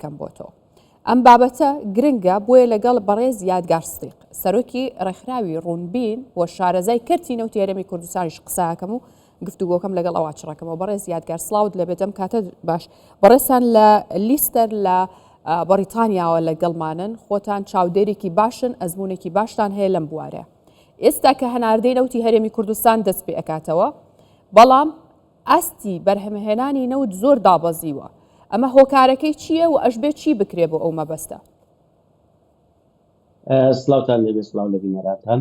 دەکەم بۆ تۆ ئەم بابەتە گرنگە بۆیە لەگەڵ بەڕێز یادگار سدیق سەرۆکی ڕێکخراوی ڕوونبین بۆ شارەزای کەرتی نەوتی هەرێمی کوردستانیش قسەکەم و گفتوگۆکەم لەگەڵ ئەوا چڕەکەمەوە بەڕێز یادگار سڵاوت لەبێتم کاتە باش بەڕێستان لە لیستەر لە بەریتانیاوە لەگەڵمانن خۆتان چاودێرێکی باشن ئەزمونێکی باشتان هەیە لەم بوارە ئێستا کە هەناردەی نەوتی هەرێمی کوردستان دەست پێ ئەکاتەوە بەڵام ئەستی بەرهەمهێنانی نەوت زۆر دابەزیوە ئەمە هۆکارەکەی چییە و ئەشبێ چی بکرێ بۆ ئەو مەبەستە سڵاوتان لەبێ سڵاو لە بینەراتان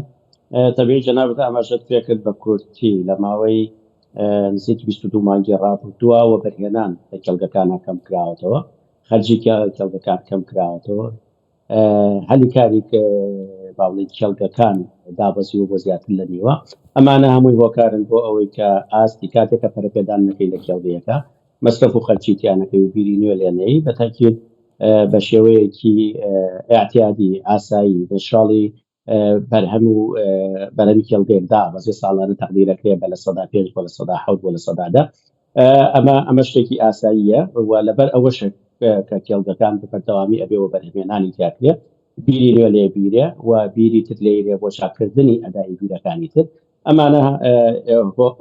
تەبێ جەنابەت ئاماژەت پێکرد بە کورتی لە ماوەی نزیکی 22 مانگی ڕابردووە و بەرهێنان لە کێڵگەکانە کەم کراوەتەوە خەرجی کێڵگەکان کەم کراوەتەوە هەلی کاری باڵی کێڵگەکان دابەزیوە بۆ زیاتر لە نیوە ئەمانە هەمووی هۆکارن بۆ ئەوەی کە ئاستی کاتێکە پەرەپێدان نەکەی لە کێڵگەیەکە مەصرف و خەرچیتیانەکەی و بیری نوێ لێنەی بە تاکید بە شێوەیەکی ئاعتیادی ئاسایی دەشاڵی بەرهەم و بەرەمی کێڵگەیەکدا بەزێ ساڵانە تەقدیرەکرێ بە لە 5 بۆ لە 10 بۆ لە 10 ئەمە شتێکی ئاساییە و لەبەر ئەوەش کە کێڵگەکان بەردەوامی ئەبێەوە بەرهمێنانی تیاکرێ بیری نوێ لێ بیرێ و بیری تر لێرێ بۆ چاکردنی ئەدای بیرەکانی تر ئەمانە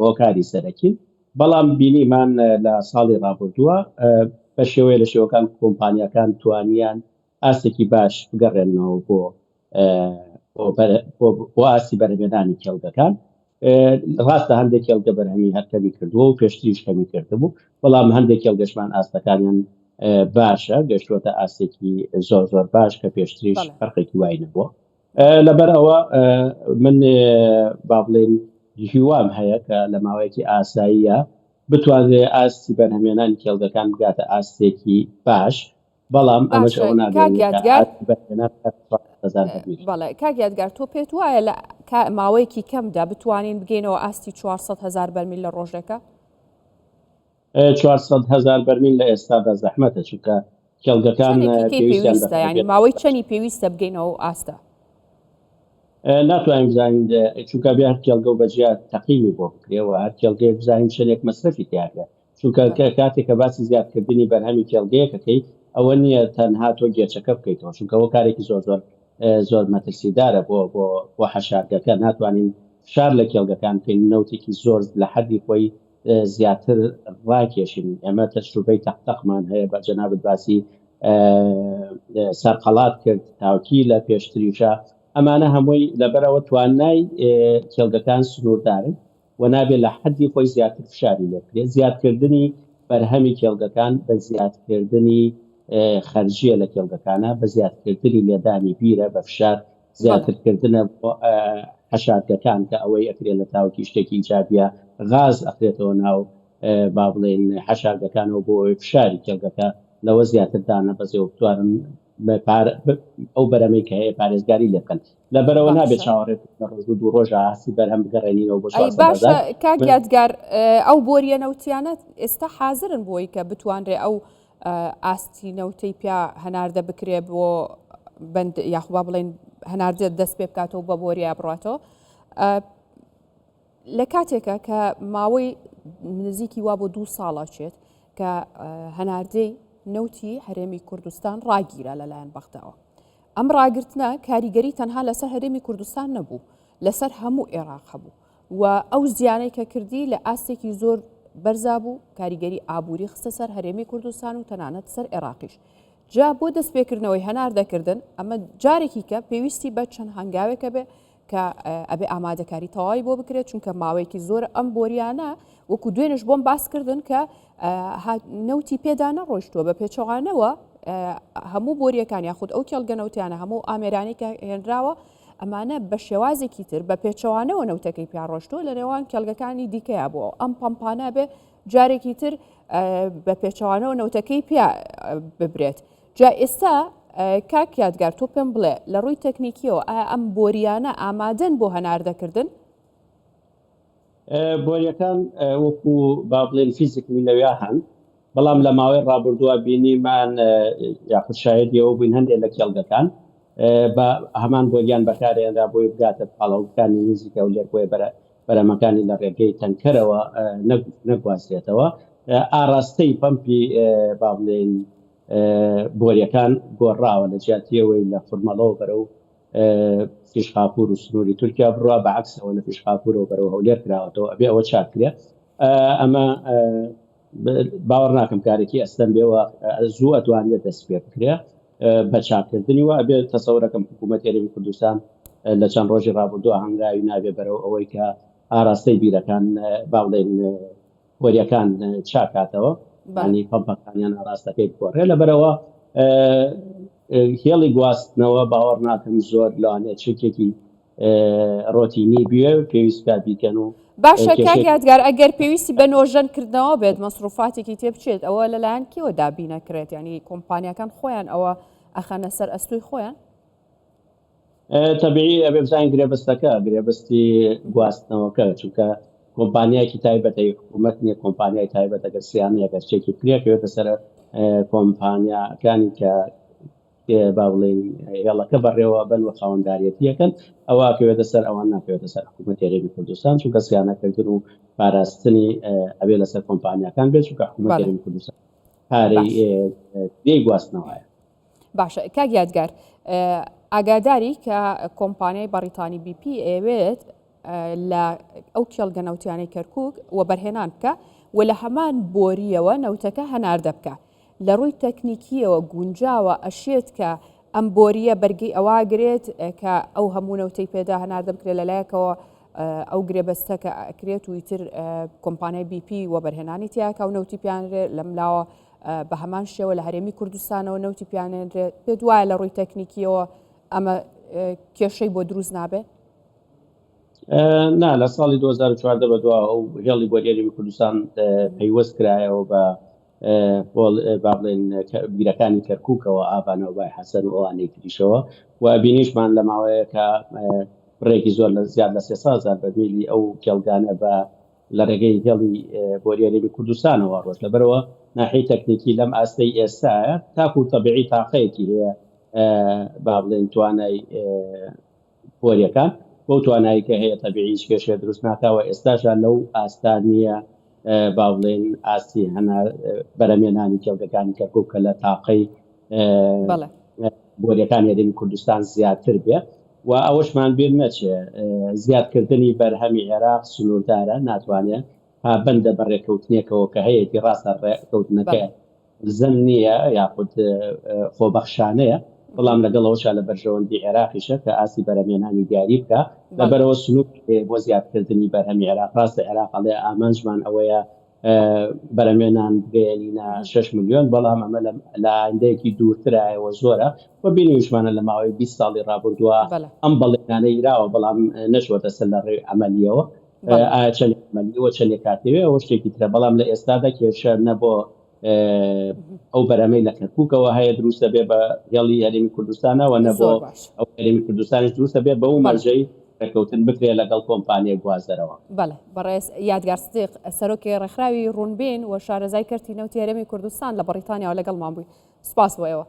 هۆکاری سەرەکی بەڵام بینیمان لە ساڵی ڕابردووە بە شێوەیە لە شێوەکان کۆمپانیەکان توانیان ئاستێکی باش بگەڕێنەوە بۆ ئاستی بەرهەمێنانی کێڵگەکان ڕاستە هەندێک کێڵگە بەرهەمی هەرکەمی کردووە و پێشتریش کەمی کردبوو بەڵام هەندێک کێڵگەشمان ئاستەکانیان باشە گەشتوۆتە ئاستێکی زۆر باش کە پێشتریش فەرقێکی وای نەبووە لەبەر ئەوە من با بڵێن هیوام هەیە کە لە ماوەیەکی ئاساییە بتوانێت ئاستی بەرهەمێنانی کێڵگەکان بگاتە ئاستێکی باش بەڵام ئەمەش ئەوە بەڵێ کاک یادگار تۆ پێت وایە لە ماوەیەکی کەمدا بتوانین بگەینەوە ئاستی 400,000 بەرمیل لە ڕۆژێکە 400,000 بەرمیل لە ئێستادا زەحمەتە چونکە کێڵگەکان پێویستە ینی ماوەی چەندی پێویستە بگەینەوە ئاستە ناتوانین بزانین چونکە بیا هەر کێڵگە و بەجیا تەقیمی بۆ بکرێەوە هەر کێڵگەیە بزانین چەندێک مەصرفی تیاکە چونکە کاتێک کە باسی زیادکردنی بەرهەمی کێڵگەیەکەکەی ئەوە نییە تەنها تۆ گێچەکە بکەیتەوە چونکە ئەوە کارێکی زۆر مەترسیدارە بۆ حەشارگەکە ناتوانین فشار لە کێڵگەکان بکەین نەوتێکی زۆر لە حەدی خۆی زیاتر ڕاکێشین ئەمە تەجروبەی تەقمان هەیە بە جەنابەت باسی سەرقەڵات کرد تاوکی لە پێشتریشە ئەمانە هەمووی لەبەرەوە توانای کێڵگەکان سنووردارن و نابێت لە حەدی خۆی زیاتر فشاری لێکرێت زیادکردنی بەرهەمی کێڵگەکان بە زیادکردنی خەرجیە لە کێڵگەکانە بە زیادکردنی لێدانی بیرە بە فشار زیاترکردنە حەشارگەکان کە ئەوەی ئەکرێت لە تاوکی شتێکی ئیجابیە غاز ئەکرێتەوە ناو با بڵێن حەشارگەکانەوە بۆ فشاری کێڵگەکە لەوە زیاتردانە بەزێوە بتوانن ئەو بەرەمەی کە هەیە پارێزگاری لێ بکەن لەبەرەوە نابێت چاوەڕێت لە ڕۆژ و دوو ڕۆژە ئاستی بەرهەم بگەڕێنینەوە بۆ باشە کاک یادگار ئەو بۆریە نەوتیانە ئێستا حازرن بۆی کە بتوانرێ ئەو ئاستی نەوتەی پیا هەناردە بکرێ بۆ بند یاخوا بڵێن هەناردە دەست پێ بکاتەوە بە بۆریە بڕاتەوە لە کاتێکە کە ماوەی نزیکی وا بۆ 2 ساڵە چێت کە هەناردەی نەوتی هەرێمی کوردستان ڕاگیرە لەلایەن بەختەوە ئەم ڕاگرتنە کاریگەری تەنها لەسەر هەرێمی کوردستان نەبوو لەسەر هەموو عێراق هەبوو و ئەو زیانەی کە کردی لە ئاستێکی زۆر بەرزا بوو کاریگەری ئابووری خستە سەر هەرێمی کوردستان و تەنانەت سەر عێراقیش جا بۆ دەستپێکردنەوەی هەناردەکردن ئەمە جارێکی کە پێویستی بە چەند هەنگاوێکە بێ کە ئەبێ ئامادەکاری تەواوی بۆ بکرێت چونکە ماوەیەکی زۆر ئەم بۆریانە وەکو دوێنش بۆم باسکردن کە نەوتی پێدا نەڕۆیشتووە بە پێچەوانەوە هەموو بۆریەکان یاخود ئەو کێڵگەنەوتیانە هەموو ئامێرانی کە هێنراوە ئەمانە بە شێوازێکی تر بە پێچەوانەوە نەوتەکەی پیاڕۆشتووە لە نێوان کێڵگەکانی دیکەیە بووە ئەم پەمپانە بێ جارێکی تر بە پێچەوانەوە نەوتەکەی پیا ببرێت جا ئێستا کاک یادگار تۆ پێم بڵێ لە ڕووی تەکنیکیەوە ئایا ئەم بۆریانە ئامادەن بۆ هەناردەکردن بۆریەکان وەکو با بڵێن فیزیکلی لەوێ هەن بەڵام لە ماوەی ڕابردووە بینیمان یاخود شایەتیەوە بووین هەندێک لە کێڵگەکان بە هەمان بۆریان بەکارهێنرا بۆی بگاتە پاڵەوەکانی نزیکە و لێرکۆی بەرەمەکانی لە ڕێگەی تەنکەرەوە نەگوازرێتەوە ئاراستەی پەمپی با بڵێن بۆریەکان گۆڕاوە لە جیاتیەوەی لە فورمەڵەوە بەرەو پیشخاپور و سنووری تورکیا بڕوا بەعکسەوە لە پیشخاپورەوە بەرەو هەولێر کراوەتەوە ئەبێ ئەوە چاکرێت ئەمە باوەڕ ناکەم کارێکی ئەستەم بێەوە زوو ئەتوانێت دەست پێ بکرێ بە چاکردنی وە ئەبێ تەسەورەکەم حکوومەت هەرێمی کوردستان لە چەند ڕۆژی ڕابردووە هەنگاوی نابێ بەرەو ئەوەی کە ئاراستەی بیرەکان باڵێن وەریەکان چاکاتەوە ینی پەمپەکانیان ئاراستەکەی بگۆڕێ لەبەرەوە هێڵی گواستنەوە باوەڕ ناکەم زۆر لەوانێت چکێکی ڕۆتینی بوێ پێویست بیکەن و باشە کاگاتگار ئەگەر پێویستی بە نۆژەنکردنەوە بێت مەسروفاتێکی تێ بچێت ئەوە لەلایەن کێوە دابینەکرێت ینی کۆمپانیەکان خۆیان ئەوە ئەخەنە سەر ئەستوی خۆیان تەبیعی ئەبێ بزانین گرێبەستەکە گرێبەستی گواستنەوەکە چونکە کۆمپانیایکی تایبەتی حکوومەت نیە کۆمپانیای تایبەت ئەگەر سیانەیەکە شتێکی کرێکەوێتە سەر کۆمپانیاکانی کە با بڵێن هێڵەکە بەڕێوە بن و خاوەنداریەتیەکەن ئەوە کەوێتە سەر ئەوان ناکەوێتە سەر حکوومەت هەرێمی کوردستان چونکە سیانەکردن و پاراستنی ئەبێ لەسەر کۆمپانیەکان بێت چونکە حکوومەت هەرێمی کوردستان پارەی دێی گواستنەوەیە. باشە کاگاتگار ئاگاداری کە کۆمپانیای بەریتانی BP ئەوێت لە ئەو کێڵگە نەوتیانەی کەرکووک و بەرهێنان بکە و لە هەمان بۆریەوە نەوتەکە هەناردە بکە لە ڕووی تەکنیکیەوە گونجاوە ئەشێت کە ئەم بۆریە بەرگی ئەواگرێت کە ئەو هەموو نەوتەی پێدا هەناردە بکرێت لەلایەکەوە ئەو گرێبەستەکە ئەکرێت و ئیتر کۆمپانیای BP و بەرهێنانی تیاکە و نەوتی پیانرێت لە ملاوە بە هەمان شێوە لە هەرێمی کوردستانەوە نەوتی پیانێنرێت پێت وایە لە ڕووی تەکنیکیەوە ئەمە کێشەی بۆ دروست نابێت؟ نا لە ساڵی 2014 بەدوا ئەو هێڵی بۆ هەرێمی کوردستان پەیوەست کرایەوە بە با بڵێن بیرەکانی کەرکووکەوە ئابانەوەبای حەسەن و ئەوانەی تریشەوە و بینیشمان لە ماوەیە کە بڕێکی زۆر لە زیاد لە 300,000 بەرمیلی ئەو کێڵگانە بە لە ڕێگەی هێڵی بۆ هەرێمی کوردستانەوە ڕۆژ لەبەرەوە ناحی تەکنیکی لەم ئاستەی ئێستاە تاکو و تەبیعی تاقەیەکی هەیە با بڵێن توانای بۆریەکان بۆ توانایی کە هەیە تەبیعیش کێشێ دروست ناکاوە ئێستاشان لەو ئاستانیە با بڵێن ئاستی هەنار بەرەمێنانی کێڵگەکانی کەرکووک کە لە تاقەی بۆریەکانی هەرێمی کوردستان زیاتر بێ و ئەوەشمان بیر نەچێ زیادکردنی بەرهەمی عێراق سنووردارە ناتوانێت بەندە بەڕێکەوتنیەکەوە کە هەیەی ڕاستە ڕێکەوتنەکە زەم نییە یاخود خۆبەخشانەیە بەڵام لەگەڵەوەشا لە بەرژەوەندی عێراقیشە کە ئاسی بەرەمێنانی دیاری بکە لەبەرەوە سنوور بۆ زیادکردنی بەرهەمی عێراق ڕاستە عێراق ئەڵێ ئامانجمان ئەوەیە بەرەمێنان بگەێنینە 6 ملیۆن بەڵام ئەمە لە ئایندەیەکی دوورترایەوە زۆرە و بینیشمانە لە ماوەی 20 ساڵی ڕابردووە ئەم بەڵێنانەی راوە بەڵام نەچوەتە سەر لە ڕێی ئەمەلیەوە ئایا چەند ئەمەلیەوە چەندێ کاتەوێ ئەوە شتێکی ترە بەڵام لە ئێستادا کێشە نەبۆ ئەو بەرەمەی لە کەرکووکەوە هەیە دروستە بێ بە هێڵی هەرێمی کوردستانەوە نەبوو ئەو هەرێمی کوردستانیش دروستە بێ بە و مەرجەی ڕێکەوتن بکرێت لەگەڵ کۆمپانیای گوازەرەوە. بەڵێ بەڕێز یادگار سدیق سەرۆکی ڕێکخراوی ڕوونبین و شارەزای کەرتی نەوتی هەرێمی کوردستان لە بەریتانیاوە لەگەڵمان بووی. سپاس بۆ ئێوە.